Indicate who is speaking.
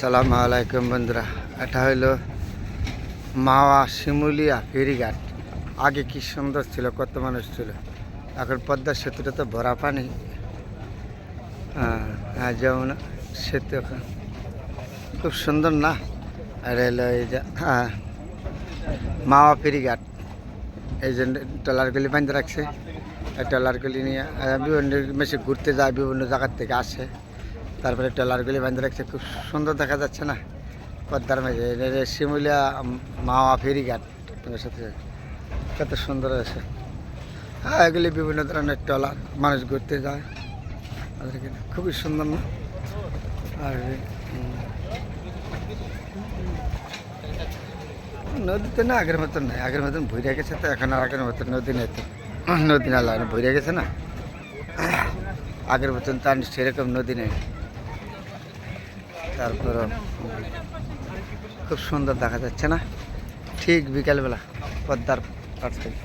Speaker 1: সালামু আলাইকুম বন্ধুরা, এটা হইলো মাওয়া শিমুলিয়া ফেরিঘাট। আগে কি সুন্দর ছিল, কত মানুষ ছিল। এখন পদ্মা সেতুটা তো ভরা পানি। যেমন সেতু এখন খুব সুন্দর না। আর হলো এই যে মাওয়া ফেরিঘাট, এই যে ট্রলারগুলি বাঁধে রাখছে। এই ট্রলারগুলি নিয়ে বিভিন্ন মেশে ঘুরতে যায়, বিভিন্ন জায়গার থেকে আসে। তারপরে ট্রলারগুলি বাঁধে রাখছে, খুব সুন্দর দেখা যাচ্ছে না পদ্মার মাঝে। শিমুলিয়া মাওয়া ফেরিঘাট তোমার সাথে কত সুন্দর আছে। এগুলি বিভিন্ন ধরনের ট্রলার, মানুষ ঘুরতে যায়। খুবই সুন্দর না। আর নদীতে না আগের মতন নাই, আগের মতন ভরে গেছে তো। এখন আর আগের মতন নদী নেই তো, নদী নালা ভরে গেছে না। আগের মতন তার সেরকম নদী নেই। তারপরও খুব সুন্দর দেখা যাচ্ছে না, ঠিক বিকালবেলা পদ্মার পাশ থেকে।